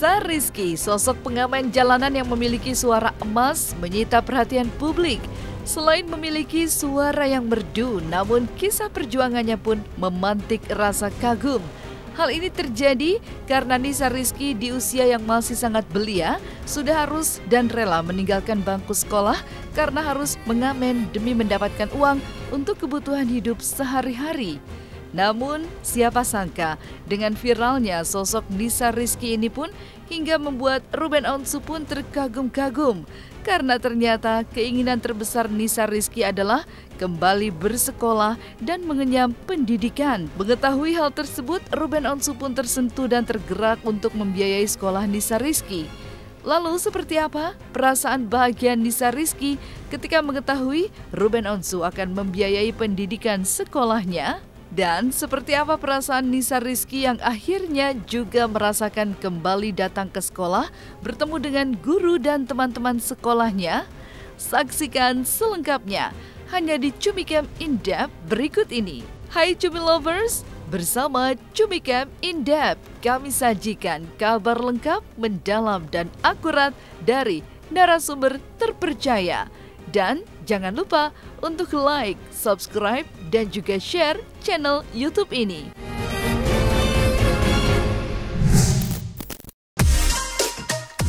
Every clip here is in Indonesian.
Nisa Rizky, sosok pengamen jalanan yang memiliki suara emas, menyita perhatian publik. Selain memiliki suara yang merdu, namun kisah perjuangannya pun memantik rasa kagum. Hal ini terjadi karena Nisa Rizky di usia yang masih sangat belia sudah harus dan rela meninggalkan bangku sekolah karena harus mengamen demi mendapatkan uang untuk kebutuhan hidup sehari-hari. Namun, siapa sangka dengan viralnya sosok Nisa Rizky ini pun hingga membuat Ruben Onsu pun terkagum-kagum. Karena ternyata keinginan terbesar Nisa Rizky adalah kembali bersekolah dan mengenyam pendidikan. Mengetahui hal tersebut, Ruben Onsu pun tersentuh dan tergerak untuk membiayai sekolah Nisa Rizky. Lalu seperti apa perasaan bahagia Nisa Rizky ketika mengetahui Ruben Onsu akan membiayai pendidikan sekolahnya? Dan seperti apa perasaan Nisa Rizky yang akhirnya juga merasakan kembali datang ke sekolah, bertemu dengan guru dan teman-teman sekolahnya? Saksikan selengkapnya hanya di Cumicam In Depth berikut ini. Hai Cumi Lovers, bersama Cumicam In Depth kami sajikan kabar lengkap, mendalam dan akurat dari narasumber terpercaya. Dan jangan lupa untuk like, subscribe, dan juga share channel YouTube ini.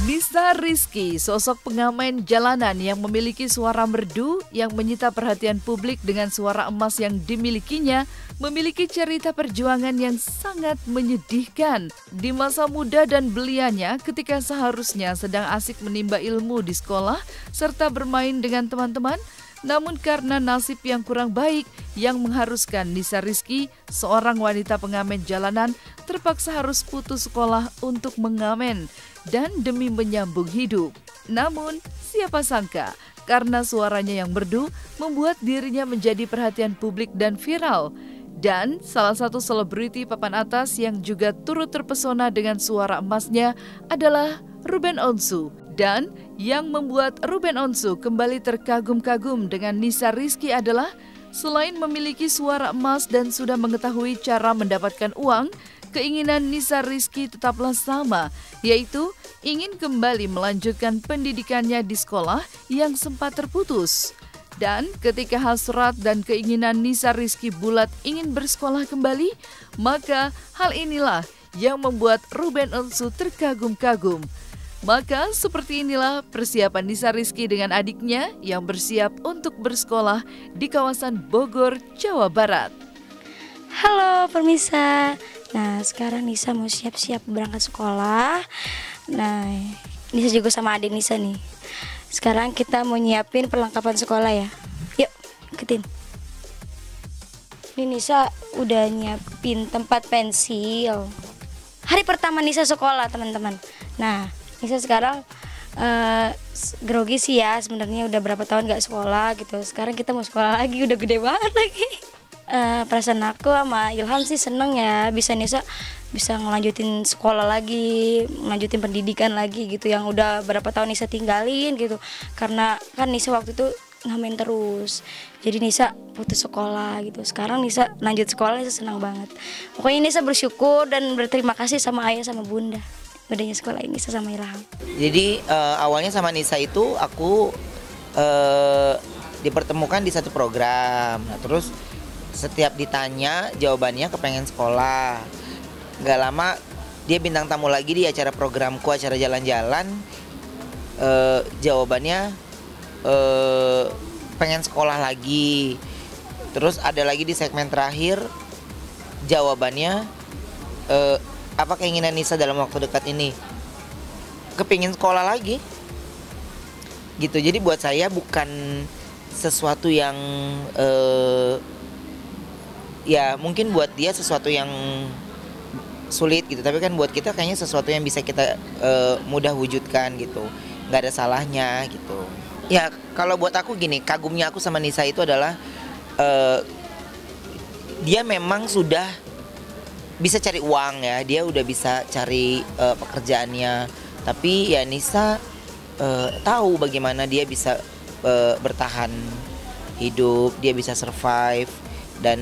Nisa Rizky, sosok pengamen jalanan yang memiliki suara merdu yang menyita perhatian publik dengan suara emas yang dimilikinya, memiliki cerita perjuangan yang sangat menyedihkan. Di masa muda dan belianya ketika seharusnya sedang asik menimba ilmu di sekolah serta bermain dengan teman-teman, namun karena nasib yang kurang baik yang mengharuskan Nisa Rizky, seorang wanita pengamen jalanan, terpaksa harus putus sekolah untuk mengamen dan demi menyambung hidup. Namun, siapa sangka karena suaranya yang merdu membuat dirinya menjadi perhatian publik dan viral. Dan salah satu selebriti papan atas yang juga turut terpesona dengan suara emasnya adalah Ruben Onsu. Dan yang membuat Ruben Onsu kembali terkagum-kagum dengan Nisa Rizky adalah selain memiliki suara emas dan sudah mengetahui cara mendapatkan uang, keinginan Nisa Rizky tetaplah sama, yaitu ingin kembali melanjutkan pendidikannya di sekolah yang sempat terputus. Dan ketika hasrat dan keinginan Nisa Rizky bulat ingin bersekolah kembali, maka hal inilah yang membuat Ruben Onsu terkagum-kagum. Maka seperti inilah persiapan Nisa Rizky dengan adiknya yang bersiap untuk bersekolah di kawasan Bogor, Jawa Barat. Halo permisa. Nah sekarang Nisa mau siap-siap berangkat sekolah. Nah Nisa juga sama adik Nisa nih. Sekarang kita mau nyiapin perlengkapan sekolah ya. Yuk ikutin. Ini Nisa udah nyiapin tempat pensil. Hari pertama Nisa sekolah teman-teman. Nah Nisa sekarang grogi sih ya, sebenarnya udah berapa tahun gak sekolah gitu. Sekarang kita mau sekolah lagi, udah gede banget lagi. Perasaan aku sama Ilham sih seneng ya, Nisa bisa ngelanjutin sekolah lagi, ngelanjutin pendidikan lagi gitu, yang udah berapa tahun Nisa tinggalin gitu. Karena kan Nisa waktu itu ngamen terus, jadi Nisa putus sekolah gitu. Sekarang Nisa lanjut sekolah, Nisa senang banget. Pokoknya Nisa bersyukur dan berterima kasih sama ayah sama bunda udahnya sekolah ini sama Ilham. Jadi awalnya sama Nisa itu aku dipertemukan di satu program. Nah, terus setiap ditanya jawabannya kepengen sekolah. Gak lama dia bintang tamu lagi di acara programku, acara jalan-jalan. Jawabannya pengen sekolah lagi. Terus ada lagi di segmen terakhir jawabannya apa keinginan Nisa dalam waktu dekat ini? Kepingin sekolah lagi gitu. Jadi buat saya bukan sesuatu yang ya mungkin buat dia sesuatu yang sulit gitu, tapi kan buat kita kayaknya sesuatu yang bisa kita mudah wujudkan gitu. Nggak ada salahnya gitu. Ya kalau buat aku gini, kagumnya aku sama Nisa itu adalah dia memang sudah bisa cari uang ya, dia udah bisa cari pekerjaannya. Tapi ya Nisa tahu bagaimana dia bisa bertahan hidup, dia bisa survive dan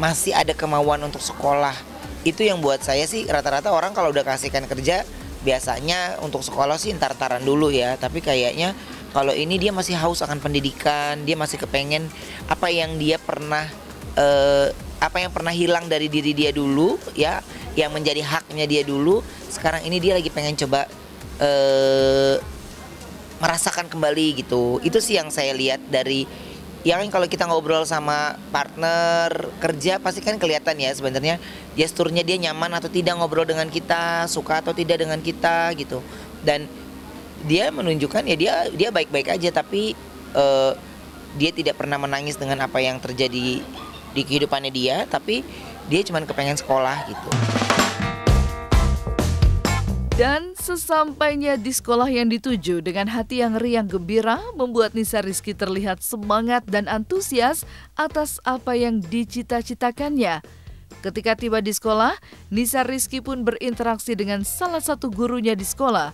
masih ada kemauan untuk sekolah Itu yang buat saya sih rata-rata orang kalau udah kasihkan kerja biasanya untuk sekolah sih entar-entaran dulu ya. Tapi kayaknya kalau ini dia masih haus akan pendidikan, dia masih kepengen apa yang dia pernah apa yang pernah hilang dari diri dia dulu ya, yang menjadi haknya dia dulu. Sekarang ini dia lagi pengen coba merasakan kembali gitu. Itu sih yang saya lihat dari yang kalau kita ngobrol sama partner kerja pasti kan kelihatan ya sebenarnya gesturnya dia nyaman atau tidak ngobrol dengan kita, suka atau tidak dengan kita gitu. Dan dia menunjukkan ya dia baik-baik aja, tapi dia tidak pernah menangis dengan apa yang terjadi di kehidupannya dia, tapi dia cuma kepengen sekolah gitu. Dan sesampainya di sekolah yang dituju dengan hati yang riang gembira membuat Nisa Rizky terlihat semangat dan antusias atas apa yang dicita-citakannya. Ketika tiba di sekolah, Nisa Rizky pun berinteraksi dengan salah satu gurunya di sekolah.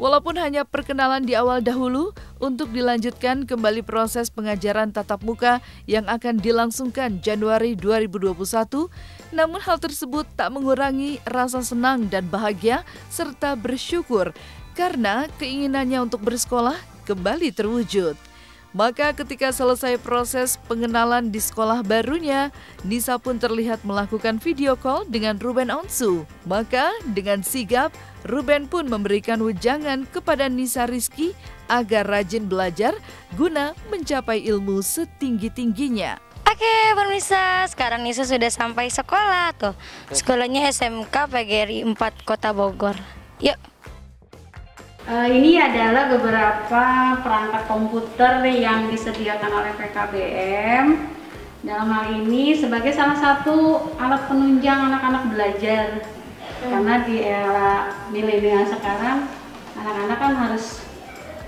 Walaupun hanya perkenalan di awal dahulu, untuk dilanjutkan kembali proses pengajaran tatap muka yang akan dilangsungkan Januari 2021, namun hal tersebut tak mengurangi rasa senang dan bahagia serta bersyukur karena keinginannya untuk bersekolah kembali terwujud. Maka ketika selesai proses pengenalan di sekolah barunya, Nisa pun terlihat melakukan video call dengan Ruben Onsu. Maka dengan sigap, Ruben pun memberikan wejangan kepada Nisa Rizky agar rajin belajar guna mencapai ilmu setinggi-tingginya. Oke, pemirsa, sekarang Nisa sudah sampai sekolah tuh. Sekolahnya SMK PGRI 4 Kota Bogor. Yuk. Ini adalah beberapa perangkat komputer yang disediakan oleh PKBM. Dalam hal ini sebagai salah satu alat penunjang anak-anak belajar. Karena di era milenial sekarang, anak-anak kan harus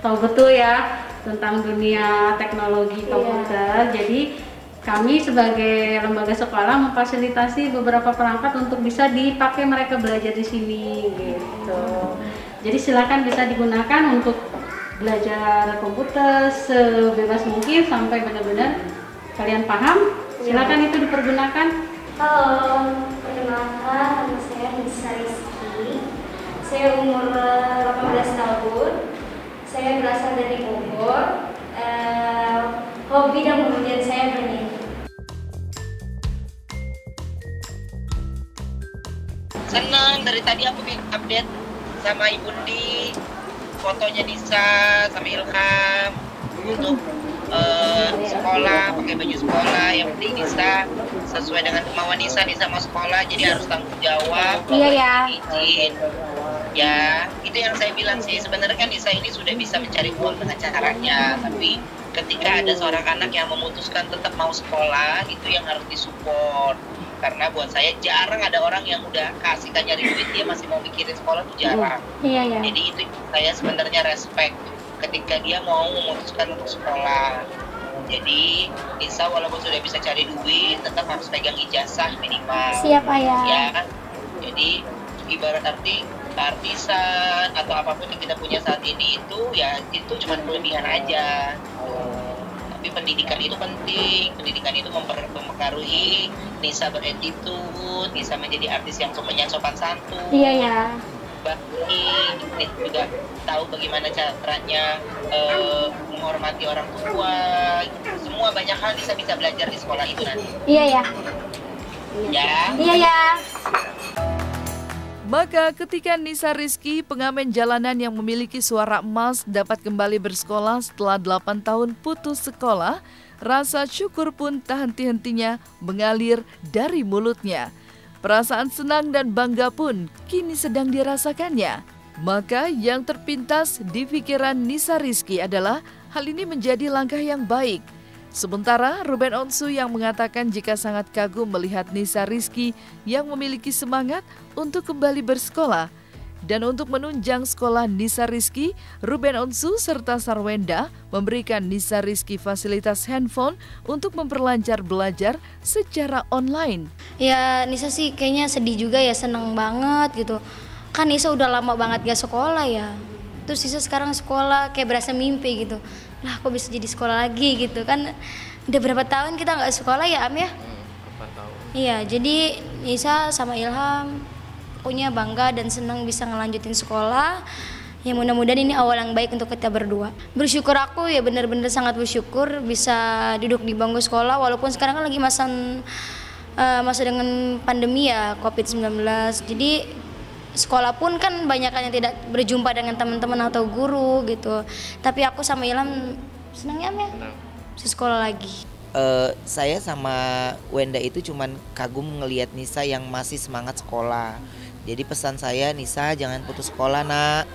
tahu betul ya tentang dunia teknologi komputer. Jadi kami sebagai lembaga sekolah memfasilitasi beberapa perangkat untuk bisa dipakai mereka belajar di sini gitu. Jadi silakan bisa digunakan untuk belajar komputer sebebas mungkin sampai benar-benar kalian paham. Silakan itu dipergunakan. Halo, perkenalkan nama saya Nisa Rizky. Saya umur 18 tahun. Saya berasal dari Bogor. Hobi dan pekerjaan saya bernyanyi. Senang dari tadi aku update sama Ibu Di, fotonya Nisa sama Ilham untuk sekolah, pakai baju sekolah. Yang penting Nisa sesuai dengan kemauan Nisa mau sekolah, jadi harus tanggung jawab. Iya ya. Izin. Ya, itu yang saya bilang sih. Sebenarnya kan Nisa ini sudah bisa mencari uang dengan caranya, tapi ketika ada seorang anak yang memutuskan tetap mau sekolah, itu yang harus disupport. Karena buat saya jarang ada orang yang udah kasihkan nyari duit dia masih mau mikirin sekolah, tuh jarang. Iya ya. Jadi itu saya sebenarnya respect ketika dia mau memutuskan untuk sekolah. Jadi Nisa walaupun sudah bisa cari duit tetap harus pegang ijazah minimal. Siap ayah. Ya kan? Jadi ibarat arti artisan atau apapun yang kita punya saat ini itu cuma kelebihan aja. Tapi pendidikan itu penting, pendidikan itu mempengaruhi Nisa berattitude, Nisa menjadi artis yang sopan santun. Iya ya. Baik, juga tahu bagaimana caranya menghormati orang tua. Semua banyak hal Nisa bisa belajar di sekolah itu nanti. Iya ya. Ya. Iya ya. Maka ketika Nisa Rizky, pengamen jalanan yang memiliki suara emas, dapat kembali bersekolah setelah 8 tahun putus sekolah, rasa syukur pun tak henti-hentinya mengalir dari mulutnya. Perasaan senang dan bangga pun kini sedang dirasakannya. Maka yang terpintas di pikiran Nisa Rizky adalah hal ini menjadi langkah yang baik. Sementara Ruben Onsu yang mengatakan jika sangat kagum melihat Nisa Rizky yang memiliki semangat untuk kembali bersekolah. Dan untuk menunjang sekolah Nisa Rizky, Ruben Onsu serta Sarwenda memberikan Nisa Rizky fasilitas handphone untuk memperlancar belajar secara online. Ya Nisa sih kayaknya sedih juga ya, seneng banget gitu. Kan Nisa udah lama banget gak sekolah ya. Terus Nisa sekarang sekolah kayak berasa mimpi gitu. Lah kok bisa jadi sekolah lagi gitu kan. Udah berapa tahun kita gak sekolah ya Am ya? 4 tahun. Iya, jadi Nisa sama Ilham punya bangga dan senang bisa ngelanjutin sekolah. Ya mudah-mudahan ini awal yang baik untuk kita berdua. Bersyukur aku ya, benar-benar sangat bersyukur bisa duduk di bangku sekolah walaupun sekarang kan lagi masa dengan pandemi ya COVID-19. Jadi sekolah pun kan banyak yang tidak berjumpa dengan teman-teman atau guru gitu. Tapi aku sama Ilham senang ya, bisa sekolah lagi. Saya sama Wenda itu cuman kagum ngelihat Nisa yang masih semangat sekolah. Jadi pesan saya, Nisa jangan putus sekolah nak.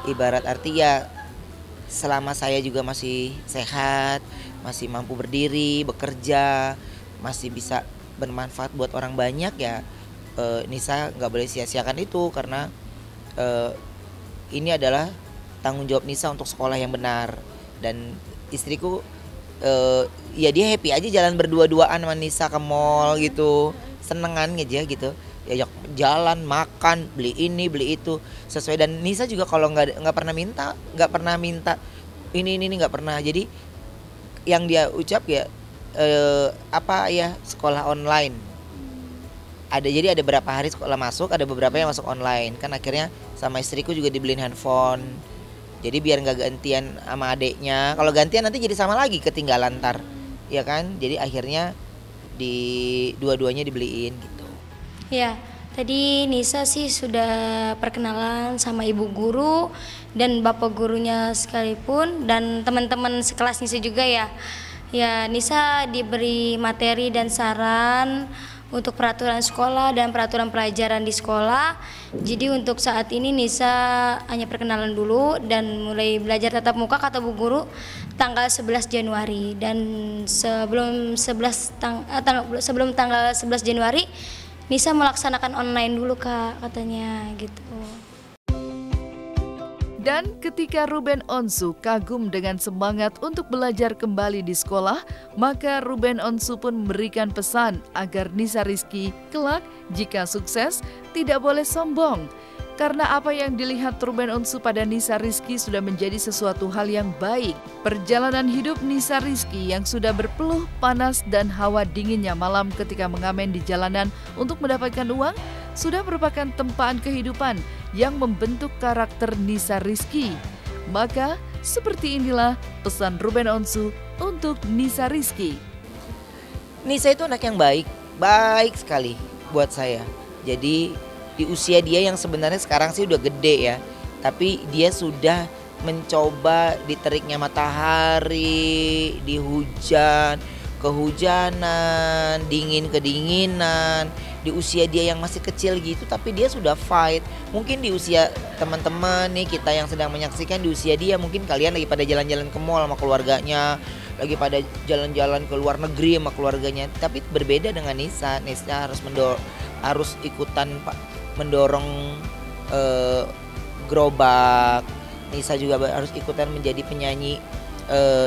Ibarat arti ya selama saya juga masih sehat, masih mampu berdiri, bekerja, masih bisa bermanfaat buat orang banyak ya, Nisa nggak boleh sia-siakan itu karena ini adalah tanggung jawab Nisa untuk sekolah yang benar. Dan istriku ya dia happy aja jalan berdua-duaan sama Nisa ke mall gitu, senengan aja gitu. Ya jalan, makan, beli ini, beli itu sesuai. Dan Nisa juga kalau nggak pernah minta ini nggak pernah. Jadi yang dia ucap ya sekolah online. Jadi ada beberapa hari sekolah masuk, ada beberapa yang masuk online. Kan akhirnya sama istriku juga dibeliin handphone. Jadi biar nggak gantian sama adeknya. Kalau gantian nanti jadi sama lagi, ketinggalan ntar, ya kan? Jadi akhirnya dua-duanya dibeliin gitu. Ya, tadi Nisa sih sudah perkenalan sama ibu guru dan bapak gurunya sekalipun dan teman-teman sekelas Nisa juga ya. Ya, Nisa diberi materi dan saran untuk peraturan sekolah dan peraturan pelajaran di sekolah. Jadi untuk saat ini Nisa hanya perkenalan dulu dan mulai belajar tatap muka kata bu guru tanggal 11 Januari dan sebelum tanggal 11 Januari Nisa melaksanakan online dulu Kak, katanya gitu. Dan ketika Ruben Onsu kagum dengan semangat untuk belajar kembali di sekolah, maka Ruben Onsu pun memberikan pesan agar Nisa Rizky kelak jika sukses tidak boleh sombong. Karena apa yang dilihat Ruben Onsu pada Nisa Rizky sudah menjadi sesuatu hal yang baik. Perjalanan hidup Nisa Rizky yang sudah berpeluh panas dan hawa dinginnya malam ketika mengamen di jalanan untuk mendapatkan uang, sudah merupakan tempaan kehidupan yang membentuk karakter Nisa Rizky. Maka seperti inilah pesan Ruben Onsu untuk Nisa Rizky. Nisa itu anak yang baik sekali buat saya. Jadi di usia dia yang sebenarnya sekarang sih udah gede ya, tapi dia sudah mencoba di teriknya matahari, di hujan, kehujanan, dingin kedinginan. Di usia dia yang masih kecil gitu, tapi dia sudah fight. Mungkin di usia teman-teman nih, kita yang sedang menyaksikan di usia dia, mungkin kalian lagi pada jalan-jalan ke mall sama keluarganya, lagi pada jalan-jalan ke luar negeri sama keluarganya. Tapi berbeda dengan Nisa. Nisa harus ikutan mendorong gerobak. Nisa juga harus ikutan menjadi penyanyi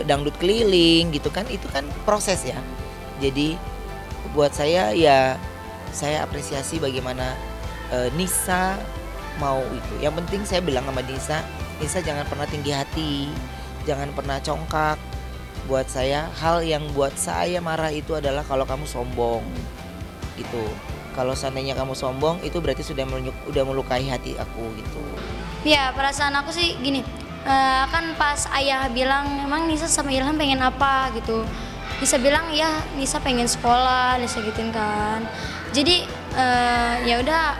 dangdut keliling gitu kan. Itu kan proses ya. Jadi buat saya ya, saya apresiasi bagaimana Nisa mau itu. Yang penting saya bilang sama Nisa jangan pernah tinggi hati, jangan pernah congkak. Buat saya hal yang buat saya marah itu adalah kalau kamu sombong gitu. Kalau seandainya kamu sombong itu berarti sudah melukai hati aku gitu. Ya perasaan aku sih gini, kan pas ayah bilang emang Nisa sama Ilham pengen apa gitu, Nisa bilang ya Nisa pengen sekolah, Nisa gituin kan. Jadi ya udah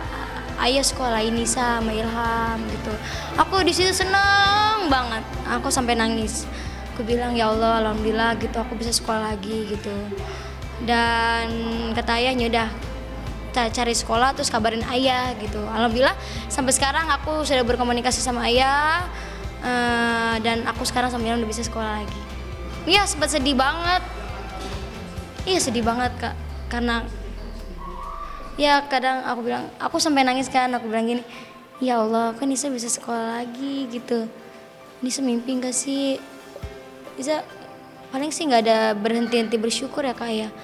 ayah sekolahin Nisa sama Ilham gitu. Aku di situ seneng banget, aku sampai nangis. Aku bilang ya Allah alhamdulillah gitu aku bisa sekolah lagi gitu. Dan kata ayahnya udah cari sekolah terus kabarin ayah gitu. Alhamdulillah sampai sekarang aku sudah berkomunikasi sama ayah dan aku sekarang sama Ilham udah bisa sekolah lagi. Iya sempat sedih banget. Iya sedih banget Kak, karena ya kadang aku bilang, aku sampai nangis kan, aku bilang gini, ya Allah kan Nisa bisa sekolah lagi gitu. Nisa mimpi gak sih? Nisa paling sih gak ada berhenti-henti bersyukur ya Kak ya.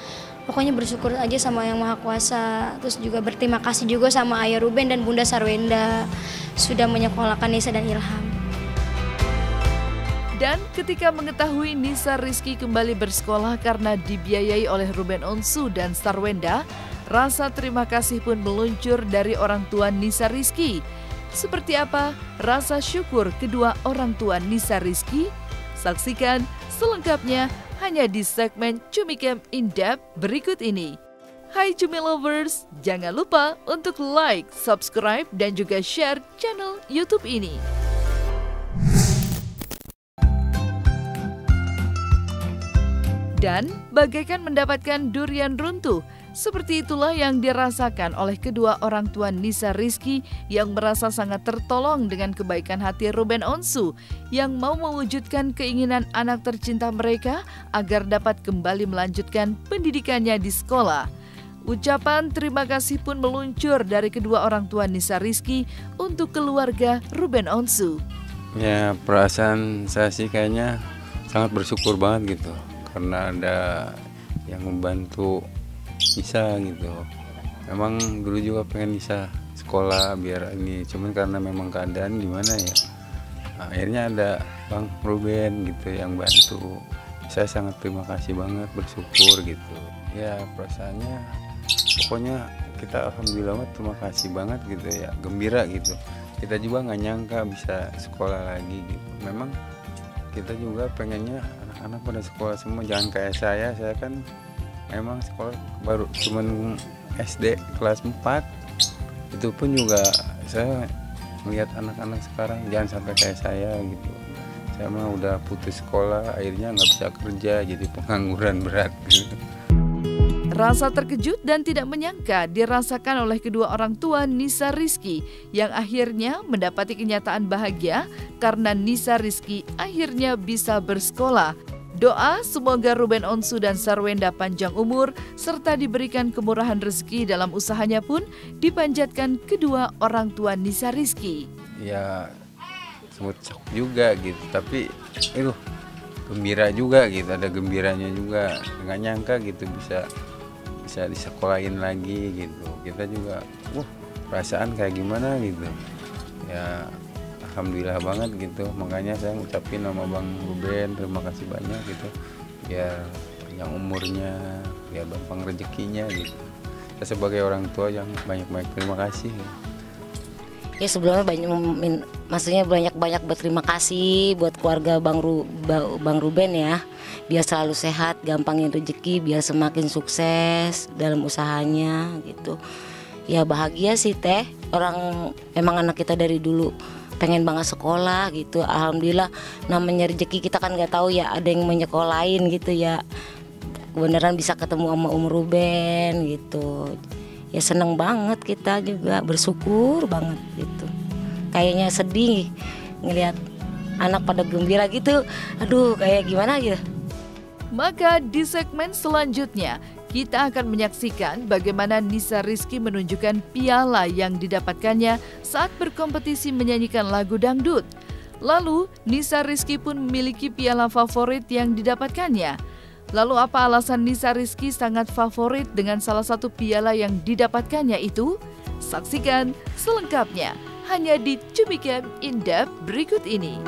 Pokoknya bersyukur aja sama Yang Maha Kuasa. Terus juga berterima kasih juga sama Ayah Ruben dan Bunda Sarwenda sudah menyekolahkan Nisa dan Ilham. Dan ketika mengetahui Nisa Rizky kembali bersekolah karena dibiayai oleh Ruben Onsu dan Sarwenda, rasa terima kasih pun meluncur dari orang tua Nisa Rizky. Seperti apa rasa syukur kedua orang tua Nisa Rizky? Saksikan selengkapnya hanya di segmen Cumi Camp In Depth berikut ini. Hai Cumi Lovers, jangan lupa untuk like, subscribe, dan juga share channel YouTube ini. Dan bagaikan mendapatkan durian runtuh, seperti itulah yang dirasakan oleh kedua orang tua Nisa Rizky yang merasa sangat tertolong dengan kebaikan hati Ruben Onsu yang mau mewujudkan keinginan anak tercinta mereka agar dapat kembali melanjutkan pendidikannya di sekolah. Ucapan terima kasih pun meluncur dari kedua orang tua Nisa Rizky untuk keluarga Ruben Onsu. Ya, perasaan saya sih kayaknya sangat bersyukur banget gitu. Karena ada yang membantu Nisa gitu. Memang dulu juga pengen Nisa sekolah biar ini, cuman karena memang keadaan gimana ya. Nah, akhirnya ada Bang Ruben gitu yang bantu. Saya sangat terima kasih banget, bersyukur gitu. Ya perasaannya pokoknya kita alhamdulillah terima kasih banget gitu ya, gembira gitu. Kita juga nggak nyangka bisa sekolah lagi gitu. Memang kita juga pengennya anak-anak pada sekolah semua, jangan kayak saya kan memang sekolah baru cuman SD kelas 4. Itu pun juga saya melihat anak-anak sekarang jangan sampai kayak saya gitu. Saya mah udah putus sekolah, akhirnya nggak bisa kerja, jadi pengangguran berat gitu. Rasa terkejut dan tidak menyangka dirasakan oleh kedua orang tua Nisa Rizky yang akhirnya mendapati kenyataan bahagia karena Nisa Rizky akhirnya bisa bersekolah. Doa semoga Ruben Onsu dan Sarwenda panjang umur serta diberikan kemurahan rezeki dalam usahanya pun dipanjatkan kedua orang tua Nisa Rizky. Ya semut shock juga gitu, tapi gembira juga gitu, ada gembiranya juga. Nggak nyangka gitu bisa disekolahin lagi gitu. Kita juga perasaan kayak gimana gitu ya, alhamdulillah banget gitu. Makanya saya ngucapin sama Bang Ruben terima kasih banyak gitu, biar panjang umurnya, biar gampang rezekinya gitu. Saya sebagai orang tua yang banyak-banyak terima kasih. Ya sebelumnya banyak berterima kasih buat keluarga Bang Ruben ya. Biar selalu sehat, gampangin rezeki, biar semakin sukses dalam usahanya gitu. Ya bahagia sih Teh, emang anak kita dari dulu pengen banget sekolah gitu. Alhamdulillah namanya rezeki kita kan nggak tahu ya, ada yang menyekolahin gitu ya. Beneran bisa ketemu sama Ruben gitu. Ya seneng banget, kita juga bersyukur banget gitu. Kayaknya sedih ngelihat anak pada gembira gitu. Aduh kayak gimana gitu. Maka di segmen selanjutnya kita akan menyaksikan bagaimana Nisa Rizky menunjukkan piala yang didapatkannya saat berkompetisi menyanyikan lagu dangdut. Lalu Nisa Rizky pun memiliki piala favorit yang didapatkannya. Lalu apa alasan Nisa Rizky sangat favorit dengan salah satu piala yang didapatkannya itu? Saksikan selengkapnya hanya di Cumi Camp In Depth berikut ini.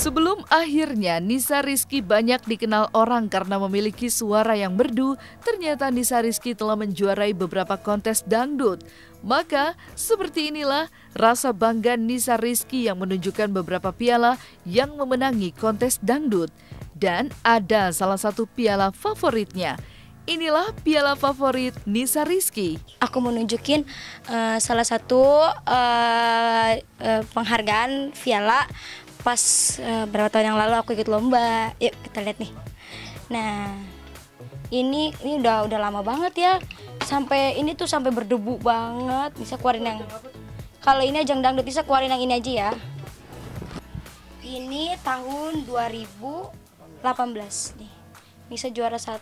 Sebelum akhirnya Nisa Rizky banyak dikenal orang karena memiliki suara yang merdu, ternyata Nisa Rizky telah menjuarai beberapa kontes dangdut. Maka seperti inilah rasa bangga Nisa Rizky yang menunjukkan beberapa piala yang memenangi kontes dangdut. Dan ada salah satu piala favoritnya. Inilah piala favorit Nisa Rizky. Aku mau nunjukin salah satu penghargaan piala pas berapa tahun yang lalu aku ikut lomba. Yuk kita lihat nih. Nah ini udah lama banget ya. Sampai ini tuh sampai berdebu banget. Bisa keluarin yang, kalau ini ajang dangdut bisa keluarin yang ini aja ya. Ini tahun 2018 nih. Nisa juara 1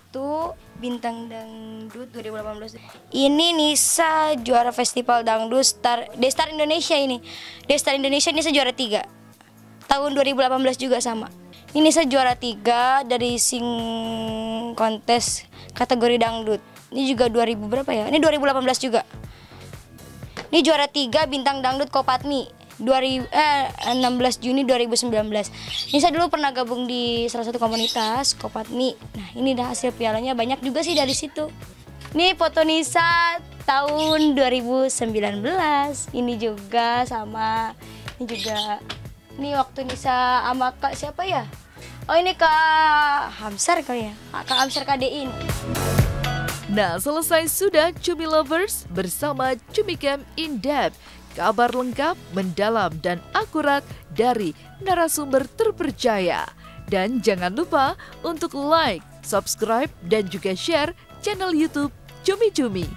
Bintang Dangdut 2018. Ini Nisa juara Festival Dangdut Destar Indonesia ini. Destar Indonesia Nisa juara 3. Tahun 2018 juga sama. Ini Nisa juara 3 dari sing kontes kategori dangdut. Ini juga 2000 berapa ya? Ini 2018 juga. Ini juara 3 Bintang Dangdut Kopatmi 16 Juni 2019. Nisa dulu pernah gabung di salah satu komunitas Kopatmi. Nah, ini dah hasil pialanya, banyak juga sih dari situ. Ini foto Nisa tahun 2019. Ini juga sama, ini juga. Ini waktu Nisa sama Kak siapa ya? Oh, ini Kak Hamsar kali ya. Kak Hamsar KDI ini. Nah, selesai sudah Cumi Lovers bersama Cumi Camp In Depth. Kabar lengkap, mendalam, dan akurat dari narasumber terpercaya. Dan jangan lupa untuk like, subscribe, dan juga share channel YouTube Cumi Cumi.